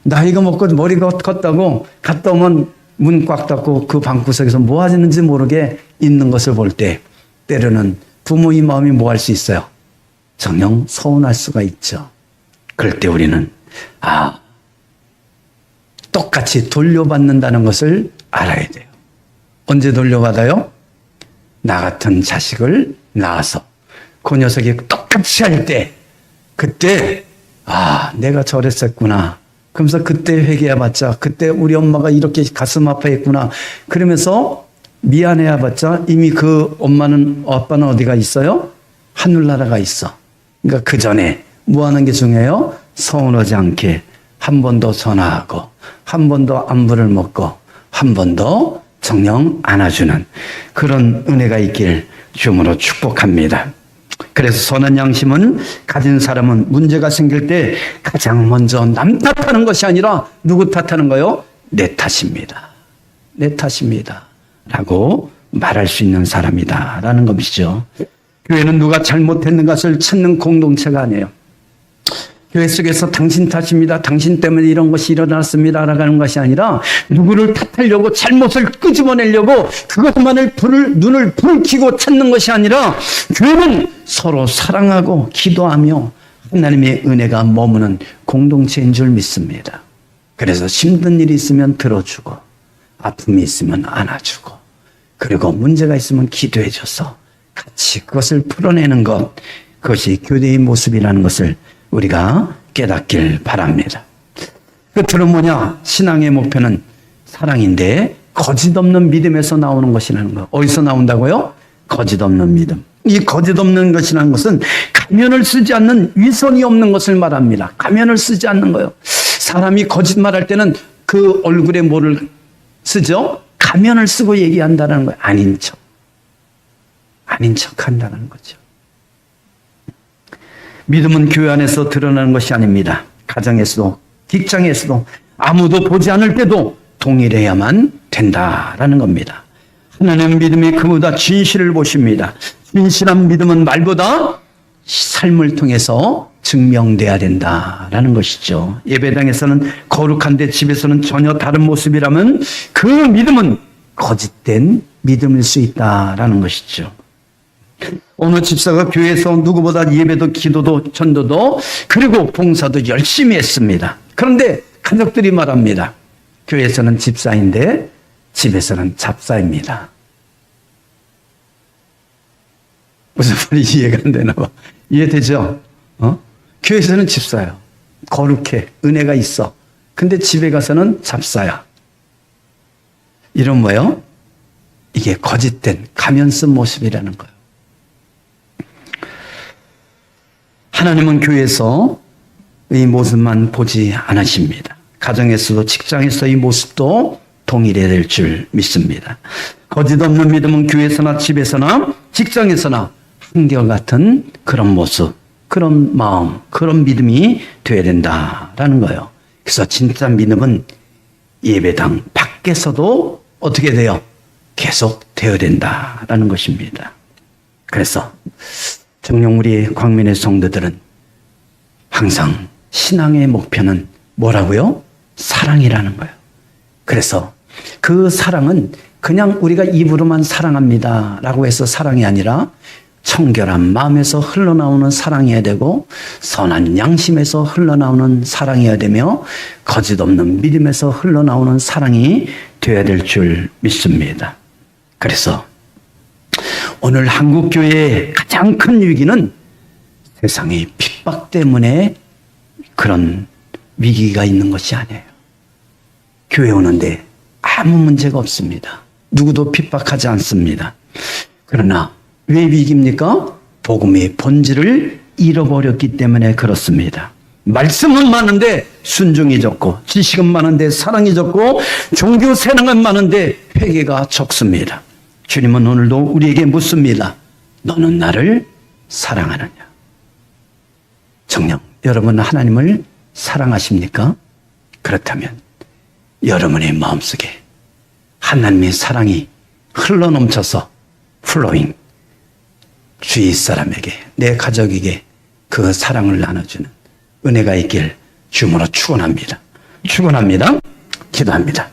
나이가 먹고 머리가 컸다고 갔다 오면 문 꽉 닫고 그 방구석에서 뭐 하시는지 모르게 있는 것을 볼 때 때로는 부모의 마음이 뭐 할 수 있어요? 정녕 서운할 수가 있죠. 그럴 때 우리는 똑같이 돌려받는다는 것을 알아야 돼요. 언제 돌려받아요? 나 같은 자식을 낳아서 그 녀석이 똑같이 할 때 그때 내가 저랬었구나. 그러면서 그때 회개해봤자 그때 우리 엄마가 이렇게 가슴 아파했구나. 그러면서 미안해해봤자 이미 그 엄마는 아빠는 어디가 있어요? 하늘나라가 있어. 그러니까 그 전에 뭐 하는 게 중요해요? 서운하지 않게 한 번 더 전화하고 한 번 더 안부를 묻고 한 번 더 정녕 안아주는 그런 은혜가 있길 주님으로 축복합니다. 그래서 선한 양심은 가진 사람은 문제가 생길 때 가장 먼저 남 탓하는 것이 아니라 누구 탓하는 거요? 내 탓입니다. 내 탓입니다. 라고 말할 수 있는 사람이다 라는 것이죠. 교회는 누가 잘못했는 것을 찾는 공동체가 아니에요. 교회 속에서 당신 탓입니다. 당신 때문에 이런 것이 일어났습니다. 라는 것이 아니라 누구를 탓하려고 잘못을 끄집어내려고 그것만을 눈을 불 켜고 찾는 것이 아니라 교회는 서로 사랑하고 기도하며 하나님의 은혜가 머무는 공동체인 줄 믿습니다. 그래서 힘든 일이 있으면 들어주고 아픔이 있으면 안아주고 그리고 문제가 있으면 기도해줘서 같이 그것을 풀어내는 것, 그것이 교회의 모습이라는 것을 우리가 깨닫길 바랍니다. 끝으로 뭐냐? 신앙의 목표는 사랑인데 거짓 없는 믿음에서 나오는 것이라는 거. 어디서 나온다고요? 거짓 없는 믿음. 이 거짓 없는 것이라는 것은 가면을 쓰지 않는 위선이 없는 것을 말합니다. 가면을 쓰지 않는 거예요. 사람이 거짓말할 때는 그 얼굴에 뭐를 쓰죠? 가면을 쓰고 얘기한다는 거예요. 아닌 척 한다는 거죠. 믿음은 교회 안에서 드러나는 것이 아닙니다. 가정에서도 직장에서도 아무도 보지 않을 때도 동일해야만 된다라는 겁니다. 하나님의 믿음이 그보다 진실을 보십니다. 진실한 믿음은 말보다 삶을 통해서 증명돼야 된다라는 것이죠. 예배당에서는 거룩한데 집에서는 전혀 다른 모습이라면 그 믿음은 거짓된 믿음일 수 있다라는 것이죠. 어느 집사가 교회에서 누구보다 예배도 기도도 전도도 그리고 봉사도 열심히 했습니다. 그런데 가족들이 말합니다. 교회에서는 집사인데 집에서는 잡사입니다. 무슨 말인지 이해가 안 되나 봐. 이해되죠? 교회에서는 집사야. 거룩해. 은혜가 있어. 근데 집에 가서는 잡사야. 이런 뭐예요? 이게 거짓된 가면 쓴 모습이라는 거예요. 하나님은 교회에서 이 모습만 보지 않으십니다. 가정에서도 직장에서 이 모습도 동일해야 될 줄 믿습니다. 거짓 없는 믿음은 교회에서나 집에서나 직장에서나 한결같은 그런 모습, 그런 마음, 그런 믿음이 되어야 된다라는 거예요. 그래서 진짜 믿음은 예배당 밖에서도 어떻게 돼요? 계속 되어야 된다라는 것입니다. 그래서 정녕 우리 광민의 성도들은 항상 신앙의 목표는 뭐라고요? 사랑이라는 거예요. 그래서 그 사랑은 그냥 우리가 입으로만 사랑합니다 라고 해서 사랑이 아니라 청결한 마음에서 흘러나오는 사랑이어야 되고 선한 양심에서 흘러나오는 사랑이어야 되며 거짓 없는 믿음에서 흘러나오는 사랑이 되어야 될 줄 믿습니다. 그래서 오늘 한국교회의 가장 큰 위기는 세상의 핍박 때문에 그런 위기가 있는 것이 아니에요. 교회 오는데 아무 문제가 없습니다. 누구도 핍박하지 않습니다. 그러나 왜 위기입니까? 복음의 본질을 잃어버렸기 때문에 그렇습니다. 말씀은 많은데 순종이 적고 지식은 많은데 사랑이 적고 종교 생활은 많은데 회개가 적습니다. 주님은 오늘도 우리에게 묻습니다. 너는 나를 사랑하느냐? 정녕 여러분 하나님을 사랑하십니까? 그렇다면 여러분의 마음속에 하나님의 사랑이 흘러넘쳐서 플로잉 주위 사람에게 내 가족에게 그 사랑을 나눠주는 은혜가 있길 주님으로 축원합니다. 축원합니다. 기도합니다.